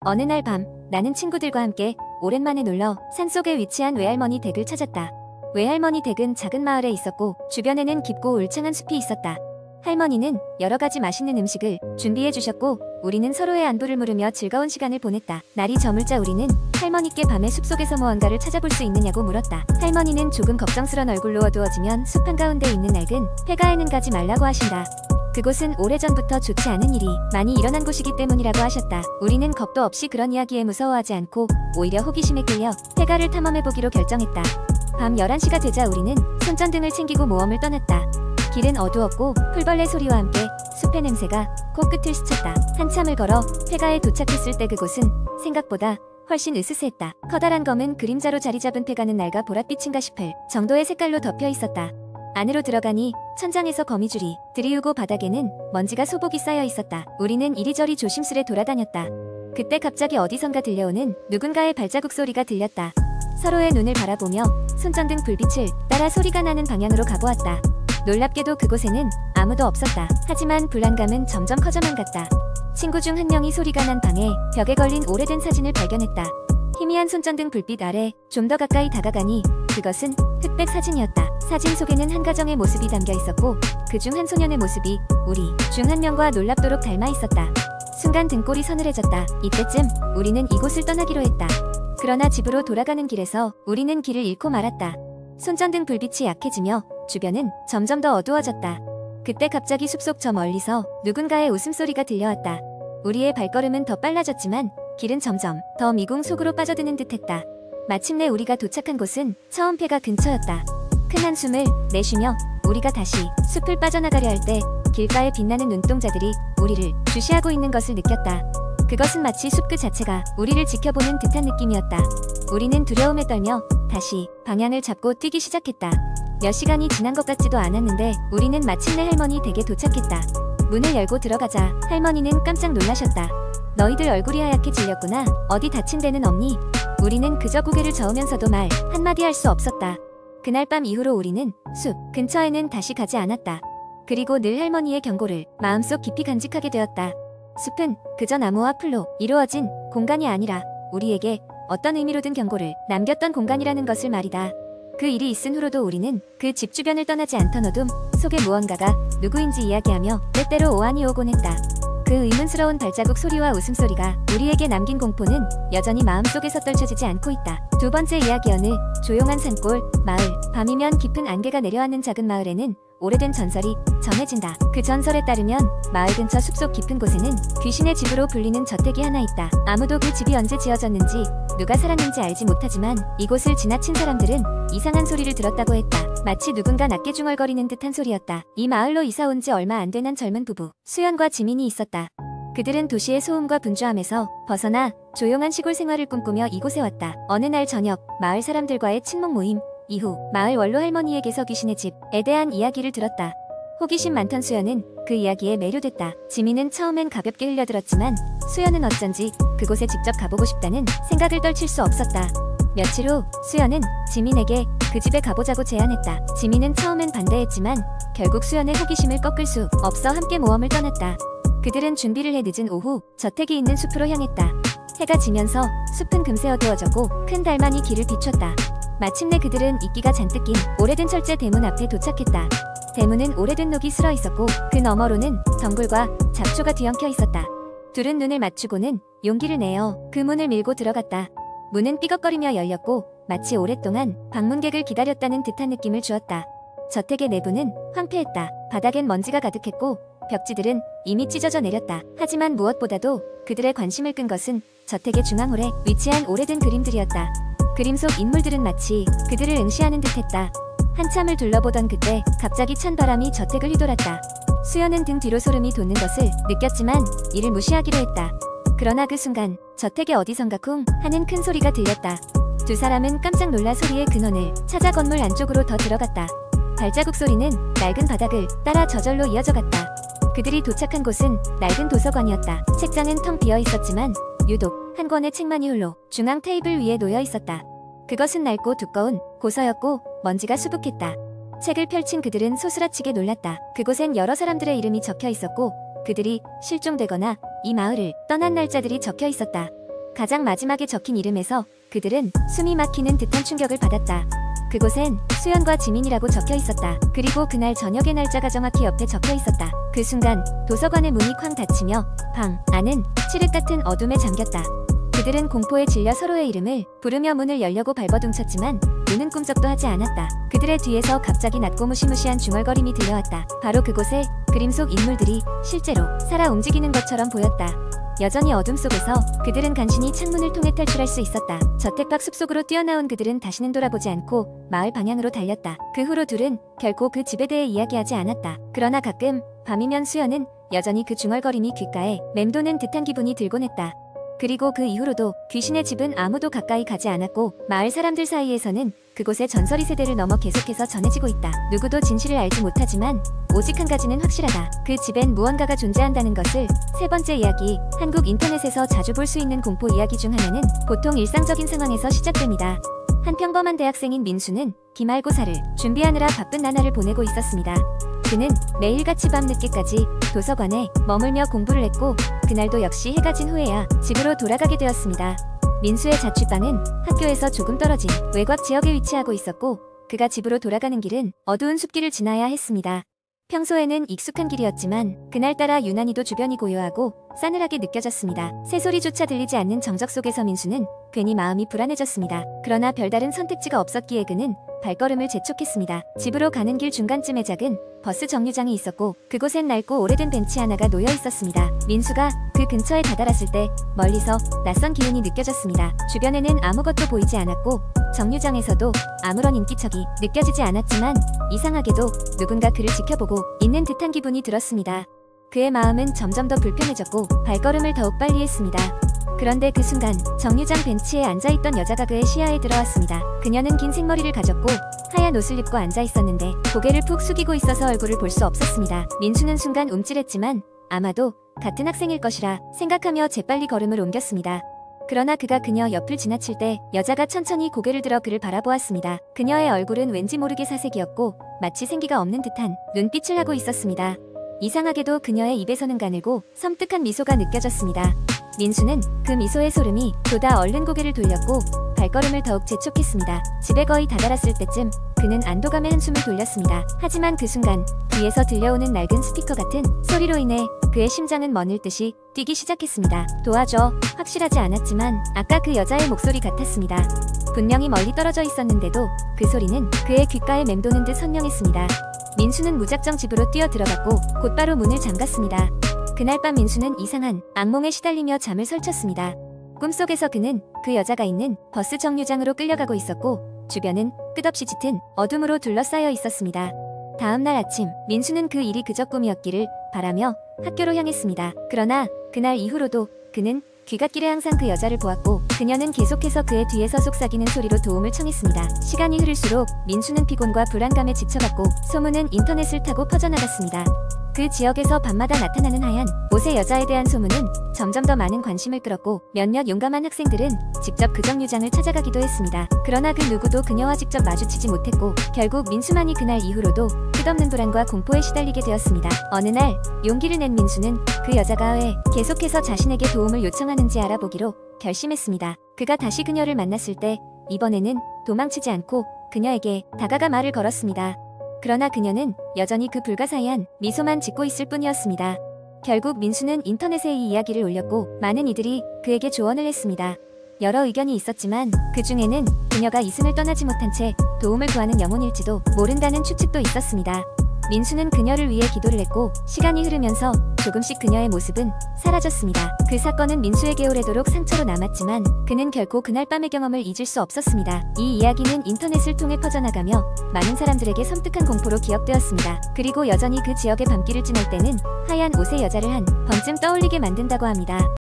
어느 날 밤, 나는 친구들과 함께 오랜만에 놀러 산속에 위치한 외할머니 댁을 찾았다. 외할머니 댁은 작은 마을에 있었고 주변에는 깊고 울창한 숲이 있었다. 할머니는 여러 가지 맛있는 음식을 준비해 주셨고 우리는 서로의 안부를 물으며 즐거운 시간을 보냈다. 날이 저물자 우리는 할머니께 밤에 숲속에서 무언가를 찾아볼 수 있느냐고 물었다. 할머니는 조금 걱정스런 얼굴로 어두워지면 숲 한가운데 있는 낡은 폐가에는 가지 말라고 하신다. 그곳은 오래전부터 좋지 않은 일이 많이 일어난 곳이기 때문이라고 하셨다. 우리는 겁도 없이 그런 이야기에 무서워하지 않고 오히려 호기심에 끌려 폐가를 탐험해보기로 결정했다. 밤 11시가 되자 우리는 손전등을 챙기고 모험을 떠났다. 길은 어두웠고 풀벌레 소리와 함께 숲의 냄새가 코끝을 스쳤다. 한참을 걸어 폐가에 도착했을 때 그곳은 생각보다 훨씬 으스스했다. 커다란 검은 그림자로 자리 잡은 폐가는 낡아 보랏빛인가 싶을 정도의 색깔로 덮여 있었다. 안으로 들어가니 천장에서 거미줄이 들이우고 바닥에는 먼지가 소복이 쌓여 있었다. 우리는 이리저리 조심스레 돌아다녔다. 그때 갑자기 어디선가 들려오는 누군가의 발자국 소리가 들렸다. 서로의 눈을 바라보며 손전등 불빛을 따라 소리가 나는 방향으로 가보았다. 놀랍게도 그곳에는 아무도 없었다. 하지만 불안감은 점점 커져만 갔다. 친구 중 한 명이 소리가 난 방에 벽에 걸린 오래된 사진을 발견했다. 희미한 손전등 불빛 아래 좀 더 가까이 다가가니 그것은 흑백 사진이었다. 사진 속에는 한 가정의 모습이 담겨 있었고 그 중 한 소년의 모습이 우리 중 한 명과 놀랍도록 닮아 있었다. 순간 등골이 서늘해졌다. 이때쯤 우리는 이곳을 떠나기로 했다. 그러나 집으로 돌아가는 길에서 우리는 길을 잃고 말았다. 손전등 불빛이 약해지며 주변은 점점 더 어두워졌다. 그때 갑자기 숲속 저 멀리서 누군가의 웃음소리가 들려왔다. 우리의 발걸음은 더 빨라졌지만 길은 점점 더 미궁 속으로 빠져드는 듯했다. 마침내 우리가 도착한 곳은 처음 폐가 근처였다. 큰 한숨을 내쉬며 우리가 다시 숲을 빠져나가려 할 때 길가에 빛나는 눈동자들이 우리를 주시하고 있는 것을 느꼈다. 그것은 마치 숲 그 자체가 우리를 지켜보는 듯한 느낌이었다. 우리는 두려움에 떨며 다시 방향을 잡고 뛰기 시작했다. 몇 시간이 지난 것 같지도 않았는데 우리는 마침내 할머니 댁에 도착했다. 문을 열고 들어가자 할머니는 깜짝 놀라셨다. 너희들 얼굴이 하얗게 질렸구나. 어디 다친 데는 없니? 우리는 그저 고개를 저으면서도 말 한마디 할 수 없었다. 그날 밤 이후로 우리는 숲 근처에는 다시 가지 않았다. 그리고 늘 할머니의 경고를 마음속 깊이 간직하게 되었다. 숲은 그저 나무와 풀로 이루어진 공간이 아니라 우리에게 어떤 의미로든 경고를 남겼던 공간이라는 것을 말이다. 그 일이 있은 후로도 우리는 그 집 주변을 떠나지 않던 어둠 속에 무언가가 누구인지 이야기하며 때때로 오한이 오곤 했다. 그 의문스러운 발자국 소리와 웃음소리가 우리에게 남긴 공포는 여전히 마음속에서 떨쳐지지 않고 있다. 두 번째 이야기. 어느 조용한 산골 마을. 밤이면 깊은 안개가 내려앉는 작은 마을에는 오래된 전설이 전해진다. 그 전설에 따르면 마을 근처 숲속 깊은 곳에는 귀신의 집으로 불리는 저택이 하나 있다. 아무도 그 집이 언제 지어졌는지 누가 살았는지 알지 못하지만 이곳을 지나친 사람들은 이상한 소리를 들었다고 했다. 마치 누군가 낮게 중얼거리는 듯한 소리였다. 이 마을로 이사 온 지 얼마 안 된 한 젊은 부부 수연과 지민이 있었다. 그들은 도시의 소음과 분주함에서 벗어나 조용한 시골 생활을 꿈꾸며 이곳에 왔다. 어느 날 저녁 마을 사람들과의 친목 모임 이후 마을 원로 할머니에게서 귀신의 집에 대한 이야기를 들었다. 호기심 많던 수연은 그 이야기에 매료됐다. 지민은 처음엔 가볍게 흘려들었지만 수연은 어쩐지 그곳에 직접 가보고 싶다는 생각을 떨칠 수 없었다. 며칠 후 수연은 지민에게 그 집에 가보자고 제안했다. 지민은 처음엔 반대했지만 결국 수연의 호기심을 꺾을 수 없어 함께 모험을 떠났다. 그들은 준비를 해 늦은 오후 저택이 있는 숲으로 향했다. 해가 지면서 숲은 금세 어두워졌고 큰 달만이 길을 비췄다. 마침내 그들은 이끼가 잔뜩 낀 오래된 철제 대문 앞에 도착했다. 대문은 오래된 녹이 슬어 있었고 그 너머로는 덩굴과 잡초가 뒤엉켜 있었다. 둘은 눈을 맞추고는 용기를 내어 그 문을 밀고 들어갔다. 문은 삐걱거리며 열렸고 마치 오랫동안 방문객을 기다렸다는 듯한 느낌을 주었다. 저택의 내부는 황폐했다. 바닥엔 먼지가 가득했고 벽지들은 이미 찢어져 내렸다. 하지만 무엇보다도 그들의 관심을 끈 것은 저택의 중앙홀에 위치한 오래된 그림들이었다. 그림 속 인물들은 마치 그들을 응시하는 듯했다. 한참을 둘러보던 그때 갑자기 찬 바람이 저택을 휘돌았다. 수연은 등 뒤로 소름이 돋는 것을 느꼈지만 이를 무시하기로 했다. 그러나 그 순간 저택의 어디선가 쿵 하는 큰 소리가 들렸다. 두 사람은 깜짝 놀라 소리의 근원을 찾아 건물 안쪽으로 더 들어갔다. 발자국 소리는 낡은 바닥을 따라 저절로 이어져 갔다. 그들이 도착한 곳은 낡은 도서관이었다. 책장은 텅 비어 있었지만 유독 한 권의 책만이 홀로 중앙 테이블 위에 놓여 있었다. 그것은 낡고 두꺼운 고서였고 먼지가 수북했다. 책을 펼친 그들은 소스라치게 놀랐다. 그곳엔 여러 사람들의 이름이 적혀 있었고 그들이 실종되거나 이 마을을 떠난 날짜들이 적혀 있었다. 가장 마지막에 적힌 이름에서 그들은 숨이 막히는 듯한 충격을 받았다. 그곳엔 수연과 지민이라고 적혀 있었다. 그리고 그날 저녁의 날짜가 정확히 옆에 적혀 있었다. 그 순간 도서관의 문이 쾅 닫히며 방 안은 칠흑 같은 어둠에 잠겼다. 그들은 공포에 질려 서로의 이름을 부르며 문을 열려고 발버둥쳤지만 문은 꿈쩍도 하지 않았다. 그들의 뒤에서 갑자기 낮고 무시무시한 중얼거림이 들려왔다. 바로 그곳에 그림 속 인물들이 실제로 살아 움직이는 것처럼 보였다. 여전히 어둠 속에서 그들은 간신히 창문을 통해 탈출할 수 있었다. 저택 밖 숲속으로 뛰어나온 그들은 다시는 돌아보지 않고 마을 방향으로 달렸다. 그 후로 둘은 결코 그 집에 대해 이야기하지 않았다. 그러나 가끔 밤이면 수연은 여전히 그 중얼거림이 귓가에 맴도는 듯한 기분이 들곤 했다. 그리고 그 이후로도 귀신의 집은 아무도 가까이 가지 않았고 마을 사람들 사이에서는 그곳의 전설이 세대를 넘어 계속해서 전해지고 있다. 누구도 진실을 알지 못하지만 오직 한 가지는 확실하다. 그 집엔 무언가가 존재한다는 것을. 세 번째 이야기, 한국 인터넷에서 자주 볼 수 있는 공포 이야기 중 하나는 보통 일상적인 상황에서 시작됩니다. 한 평범한 대학생인 민수는 기말고사를 준비하느라 바쁜 나날을 보내고 있었습니다. 그는 매일같이 밤늦게까지 도서관에 머물며 공부를 했고 그날도 역시 해가 진 후에야 집으로 돌아가게 되었습니다. 민수의 자취방은 학교에서 조금 떨어진 외곽 지역에 위치하고 있었고 그가 집으로 돌아가는 길은 어두운 숲길을 지나야 했습니다. 평소에는 익숙한 길이었지만 그날따라 유난히도 주변이 고요하고 싸늘하게 느껴졌습니다. 새소리조차 들리지 않는 정적 속에서 민수는 괜히 마음이 불안해졌습니다. 그러나 별다른 선택지가 없었기에 그는 발걸음을 재촉했습니다. 집으로 가는 길 중간쯤에 작은 버스 정류장이 있었고 그곳엔 낡고 오래된 벤치 하나가 놓여 있었습니다. 민수가 그 근처에 다다랐을 때 멀리서 낯선 기운이 느껴졌습니다. 주변에는 아무것도 보이지 않았고 정류장에서도 아무런 인기척이 느껴지지 않았지만 이상하게도 누군가 그를 지켜보고 있는 듯한 기분이 들었습니다. 그의 마음은 점점 더 불편해졌고 발걸음을 더욱 빨리 했습니다. 그런데 그 순간 정류장 벤치에 앉아있던 여자가 그의 시야에 들어왔습니다. 그녀는 긴 생머리를 가졌고 하얀 옷을 입고 앉아있었는데 고개를 푹 숙이고 있어서 얼굴을 볼 수 없었습니다. 민수는 순간 움찔했지만 아마도 같은 학생일 것이라 생각하며 재빨리 걸음을 옮겼습니다. 그러나 그가 그녀 옆을 지나칠 때 여자가 천천히 고개를 들어 그를 바라보았습니다. 그녀의 얼굴은 왠지 모르게 사색이었고 마치 생기가 없는 듯한 눈빛을 하고 있었습니다. 이상하게도 그녀의 입에서는 가늘고 섬뜩한 미소가 느껴졌습니다. 민수는 그 미소의 소름이 돋아 얼른 고개를 돌렸고 발걸음을 더욱 재촉했습니다. 집에 거의 다다랐을 때쯤 그는 안도감에 한숨을 돌렸습니다. 하지만 그 순간 뒤에서 들려오는 낡은 스피커 같은 소리로 인해 그의 심장은 머늘 듯이 뛰기 시작했습니다. 도와줘. 확실하지 않았지만 아까 그 여자의 목소리 같았습니다. 분명히 멀리 떨어져 있었는데도 그 소리는 그의 귓가에 맴도는 듯 선명했습니다. 민수는 무작정 집으로 뛰어 들어갔고 곧바로 문을 잠갔습니다. 그날 밤 민수는 이상한 악몽에 시달리며 잠을 설쳤습니다. 꿈속에서 그는 그 여자가 있는 버스 정류장으로 끌려가고 있었고 주변은 끝없이 짙은 어둠으로 둘러싸여 있었습니다. 다음날 아침 민수는 그 일이 그저 꿈이었기를 바라며 학교로 향했습니다. 그러나 그날 이후로도 그는 귀갓길에 항상 그 여자를 보았고 그녀는 계속해서 그의 뒤에서 속삭이는 소리로 도움을 청했습니다. 시간이 흐를수록 민수는 피곤과 불안감에 지쳐갔고 소문은 인터넷을 타고 퍼져나갔습니다. 그 지역에서 밤마다 나타나는 하얀 옷의 여자에 대한 소문은 점점 더 많은 관심을 끌었고 몇몇 용감한 학생들은 직접 그 정류장을 찾아가기도 했습니다. 그러나 그 누구도 그녀와 직접 마주치지 못했고 결국 민수만이 그날 이후로도 끝없는 불안과 공포에 시달리게 되었습니다. 어느 날 용기를 낸 민수는 그 여자가 왜 계속해서 자신에게 도움을 요청하는지 알아보기로 결심했습니다. 그가 다시 그녀를 만났을 때 이번에는 도망치지 않고 그녀에게 다가가 말을 걸었습니다. 그러나 그녀는 여전히 그 불가사의한 미소만 짓고 있을 뿐이었습니다. 결국 민수는 인터넷에 이 이야기를 올렸고 많은 이들이 그에게 조언을 했습니다. 여러 의견이 있었지만 그 중에는 그녀가 이승을 떠나지 못한 채 도움을 구하는 영혼일지도 모른다는 추측도 있었습니다. 민수는 그녀를 위해 기도를 했고 시간이 흐르면서 조금씩 그녀의 모습은 사라졌습니다. 그 사건은 민수에게 오래도록 상처로 남았지만 그는 결코 그날 밤의 경험을 잊을 수 없었습니다. 이 이야기는 인터넷을 통해 퍼져나가며 많은 사람들에게 섬뜩한 공포로 기억되었습니다. 그리고 여전히 그 지역의 밤길을 지날 때는 하얀 옷의 여자를 한 번쯤 떠올리게 만든다고 합니다.